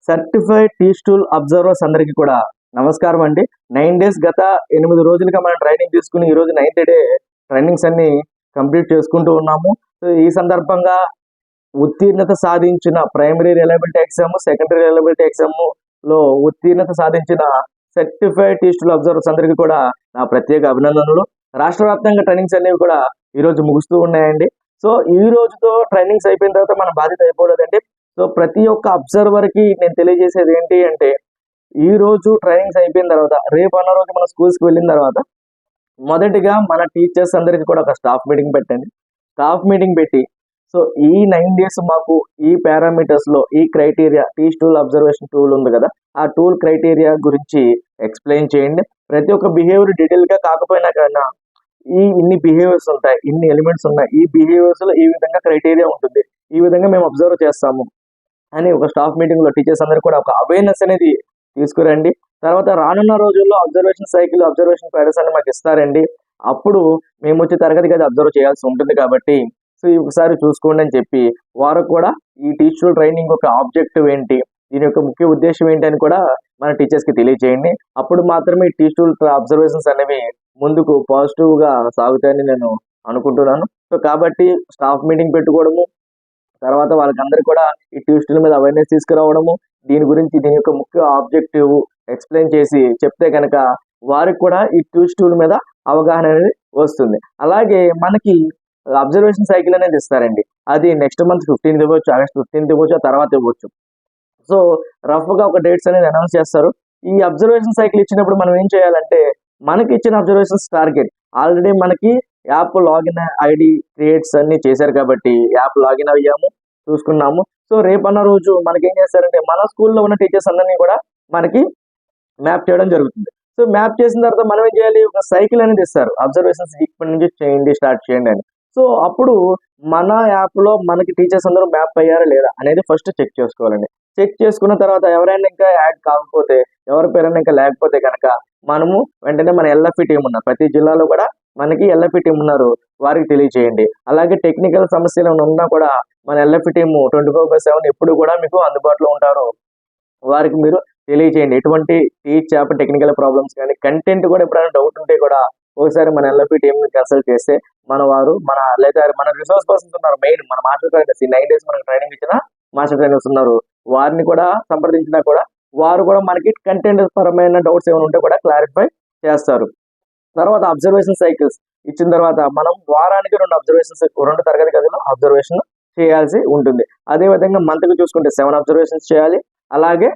Certified tea stool observers అందరికీ కూడా నమస్కారం అండి. 9 డేస్ గత 8 రోజులుగా మనం ట్రైనింగ్ తీసుకుని ఈరోజు 9th డే ట్రైనింగ్స్ అన్ని కంప్లీట్ చేసుకుంటూ ఉన్నాము. సో ఈ సందర్భంగా ఉత్తీర్ణత సాధించిన primary reliability exam, secondary reliability exam లో ఉత్తీర్ణత సాధించిన సర్టిఫైడ్ టీ స్టూల్ అబ్జర్వర్స్ అందరికీ కూడా నా ప్రత్యేక అభినందనలు. రాష్ట్ర వ్యాప్తంగా ట్రైనింగ్స్ అనేవి కూడా ఈరోజు ముగుస్తూ ఉన్నాయండి. సో ఈ రోజుతో ట్రైనింగ్స్ అయిపోయిన తర్వాత మన బాధ్యత అయిపోలేదండి. సో ప్రతి ఒక్క అబ్జర్వర్ కి నేను తెలియజేసేది ఏంటి అంటే, ఈ రోజు ట్రైనింగ్స్ అయిపోయిన తర్వాత రేపు అన్న రోజు మన స్కూల్స్కి వెళ్ళిన తర్వాత మొదటిగా మన టీచర్స్ అందరికీ కూడా ఒక స్టాఫ్ మీటింగ్ పెట్టండి. స్టాఫ్ మీటింగ్ పెట్టి సో ఈ 9 డేస్ మాకు ఈ పారామీటర్స్ లో ఈ క్రైటీరియా టీ స్టూల్ అబ్జర్వేషన్ టూల్ ఉంది కదా, ఆ టూల్ క్రైటీరియా గురించి ఎక్స్ప్లెయిన్ చేయండి. ప్రతి ఒక్క బిహేవియర్ డీటెయిల్ గా కాకపోయినా కన్నా ఇన్ని బిహేవియర్స్ ఉంటాయి, ఇన్ని ఎలిమెంట్స్ ఉన్నాయి, ఈ బిహేవియర్స్ లో ఈ విధంగా క్రైటీరియా ఉంటుంది, ఈ విధంగా మేము అబ్జర్వ్ చేస్తాము అని ఒక స్టాఫ్ మీటింగ్ లో టీచర్స్ అందరూ కూడా ఒక అవేర్నెస్ అనేది తీసుకురండి. తర్వాత రానున్న రోజుల్లో అబ్జర్వేషన్ సైకిల్, అబ్జర్వేషన్ ప్యాటర్న్స్ అని మాకు ఇస్తారండి. అప్పుడు మేము వచ్చి తరగతి గది అబ్జర్వ్ చేయాల్సి ఉంటుంది కాబట్టి సో ఒకసారి చూసుకోండి అని చెప్పి వారు కూడా ఈ టీచర్ ట్రైనింగ్ యొక్క ఆబ్జెక్టివ్ ఏంటి, దీని యొక్క ముఖ్య ఉద్దేశం ఏంటి అని కూడా మన టీచర్స్ కి తెలియజేయండి. అప్పుడు మాత్రమే ఈ టీచర్ అబ్జర్వేషన్స్ అనేవి ముందుకు పాజిటివ్ గా సాగుతాయని నేను అనుకుంటున్నాను. సో కాబట్టి స్టాఫ్ మీటింగ్ పెట్టుకోవడము, తర్వాత వాళ్ళకందరికీ కూడా ఈ ట్యూస్టూల్ మీద అవేర్నెస్ తీసుకురావడము, దీని గురించి దీని యొక్క ముఖ్య ఆబ్జెక్టివ్ ఎక్స్ప్లెయిన్ చేసి చెప్తే కనుక వారికి కూడా ఈ ట్యూస్టూల్ మీద అవగాహన అనేది వస్తుంది. అలాగే మనకి అబ్జర్వేషన్ సైకిల్ అనేది ఇస్తారండి. అది నెక్స్ట్ మంత్ 15th ఇవ్వచ్చు, ఆగస్ట్ 15th ఇవ్వచ్చు, ఆ తర్వాత ఇవ్వచ్చు. సో రఫ్ గా ఒక డేట్స్ అనేది అనౌన్స్ చేస్తారు. ఈ అబ్జర్వేషన్ సైకిల్ ఇచ్చినప్పుడు మనం ఏం చేయాలంటే, మనకి ఇచ్చిన అబ్జర్వేషన్స్ టార్గెట్ ఆల్రెడీ మనకి యాప్ లాగిన్ ఐడి క్రియేట్స్ అన్ని చేశారు కాబట్టి యాప్ లాగిన్ అయ్యాము, చూసుకున్నాము. సో రేపన్న రోజు మనకి ఏం చేస్తారంటే, మన స్కూల్లో ఉన్న టీచర్స్ అందరినీ కూడా మనకి మ్యాప్ చేయడం జరుగుతుంది. సో మ్యాప్ చేసిన తర్వాత మనం ఏం చేయాలి, ఒక సైకిల్ అనేది ఇస్తారు, అబ్జర్వేషన్స్ ఇప్పటి నుంచి చేయండి, స్టార్ట్ చేయండి అని. సో అప్పుడు మన యాప్ లో మనకి టీచర్స్ అందరూ మ్యాప్ అయ్యారా లేదా అనేది ఫస్ట్ చెక్ చేసుకోవాలండి. చెక్ చేసుకున్న తర్వాత ఎవరైనా ఇంకా యాడ్ కాకపోతే, ఎవరి పేరైనా ఇంకా లేకపోతే కనుక మనము వెంటనే మన ఎల్ఎఫ్ఈ టీం ఉన్నారు, ప్రతి జిల్లాలో కూడా మనకి ఎల్ఎఫ్ఈ టీం ఉన్నారు, వారికి తెలియజేయండి. అలాగే టెక్నికల్ సమస్యలు ఉన్నా కూడా మన ఎల్ఎఫ్ఈ టీం 24/7 ఎప్పుడు కూడా మీకు అందుబాటులో ఉంటారు, వారికి మీరు తెలియజేయండి. ఎటువంటి టీచ్ యాప్ టెక్నికల్ ప్రాబ్లమ్స్ కానీ కంటెంట్ కూడా ఎప్పుడైనా డౌట్ ఉంటే కూడా ఒకసారి మన ఎల్ఎఫ్ఈ టీమ్ ని కన్సల్ట్ చేస్తే మన వారు లేదా మన రిసోర్స్ పర్సన్స్ ఉన్నారు, మెయిన్ మన మాస్టర్ ట్రైనర్స్, ఈ 9 డేస్ మనకి ట్రైనింగ్ ఇచ్చిన మాస్టర్ ట్రైనర్స్ ఉన్నారు, వారిని కూడా సంప్రదించినా కూడా వారు కూడా మనకి కంటెంట్ పరమైన డౌట్స్ ఏమైనా ఉంటే కూడా క్లారిఫై చేస్తారు. తర్వాత అబ్జర్వేషన్ సైకిల్స్ ఇచ్చిన తర్వాత మనం వారానికి 2 తరగతి గదిలో అబ్జర్వేషన్ చేయాల్సి ఉంటుంది. అదే విధంగా మంత్ కి చూసుకుంటే 7 అబ్జర్వేషన్స్ చేయాలి. అలాగే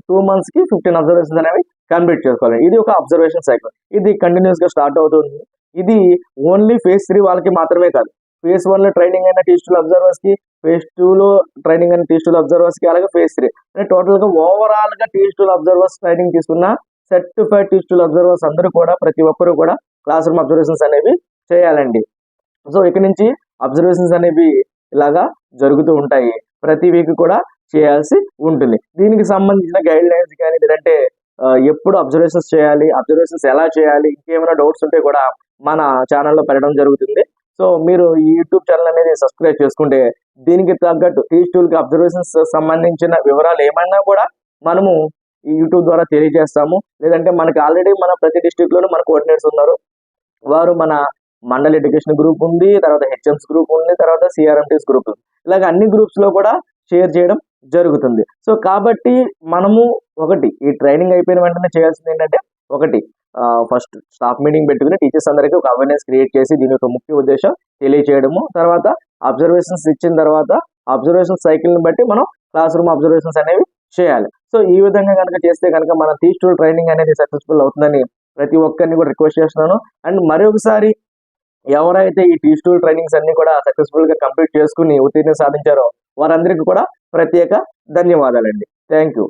2 months కి 15 అబ్జర్వేషన్స్ అనేవి కంప్లీట్ చేసుకోవాలి. ఇది ఒక అబ్జర్వేషన్ సైకిల్. ఇది కంటిన్యూస్ గా స్టార్ట్ అవుతుంది. ఇది ఓన్లీ phase 3 వాళ్ళకి మాత్రమే కాదు, phase 1 లో ట్రైనింగ్ అయిన టీచర్ అబ్జర్వర్స్ కి, phase 2 లో ట్రైనింగ్ అయిన టీచర్ అబ్జర్వర్స్ కి, అలాగే phase 3 అంటే టోటల్ గా ఓవరాల్ గా టీచర్ అబ్జర్వర్స్ ట్రైనింగ్ తీసుకున్న సర్టిఫైడ్ టీచర్ అబ్జర్వర్స్ అందరూ కూడా ప్రతి ఒక్కరు కూడా క్లాస్ రూమ్ అబ్జర్వేషన్స్ అనేవి చేయాలండి. సో ఇక్కడ నుంచి అబ్జర్వేషన్స్ అనేవి ఇలాగా జరుగుతూ ఉంటాయి, ప్రతి వీక్ కూడా చేయాల్సి ఉంటుంది. దీనికి సంబంధించిన గైడ్ లైన్స్ కానీ లేదంటే ఎప్పుడు అబ్జర్వేషన్స్ చేయాలి, అబ్జర్వేషన్స్ ఎలా చేయాలి, ఇంకేమైనా డౌట్స్ ఉంటే కూడా మన ఛానల్లో పెట్టడం జరుగుతుంది. సో మీరు ఈ యూట్యూబ్ ఛానల్ అనేది సబ్స్క్రైబ్ చేసుకుంటే దీనికి తగ్గట్టు టీచర్ కి అబ్జర్వేషన్స్ సంబంధించిన వివరాలు ఏమైనా కూడా మనము ఈ యూట్యూబ్ ద్వారా తెలియజేస్తాము. లేదంటే మనకి ఆల్రెడీ మన ప్రతి డిస్ట్రిక్ట్ లోనూ మన కోఆర్డినేటర్స్ ఉన్నారు, వారు మన మండల్ ఎడ్యుకేషన్ గ్రూప్ ఉంది, తర్వాత హెచ్ఎంస్ గ్రూప్ ఉంది, తర్వాత సిఆర్ఎంటీస్ గ్రూప్ ఉంది, ఇలాగ అన్ని గ్రూప్స్ లో కూడా షేర్ చేయడం జరుగుతుంది. సో కాబట్టి మనము ఈ ట్రైనింగ్ అయిపోయిన వెంటనే చేయాల్సింది ఏంటంటే, ఫస్ట్ స్టాఫ్ మీటింగ్ పెట్టుకుని టీచర్స్ అందరికీ ఒక అవేర్నెస్ క్రియేట్ చేసి దీని యొక్క ముఖ్య ఉద్దేశం తెలియజేయడము. తర్వాత అబ్జర్వేషన్స్ ఇచ్చిన తర్వాత అబ్జర్వేషన్ సైకిల్ ని బట్టి మనం క్లాస్ రూమ్ అబ్జర్వేషన్స్ అనేవి చేయాలి. సో ఈ విధంగా కనుక చేస్తే కనుక మన టీచర్ ట్రైనింగ్ అనేది సక్సెస్ఫుల్ అవుతుందని ప్రతి ఒక్కరిని కూడా రిక్వెస్ట్ చేస్తున్నాను. అండ్ మరొకసారి ఎవరైతే ఈ టీచర్ ట్రైనింగ్స్ అన్ని కూడా సక్సెస్ఫుల్ గా కంప్లీట్ చేసుకుని ఉత్తీర్ణత సాధించారో వారందరికీ కూడా ప్రత్యేక ధన్యవాదాలండి. Thank you.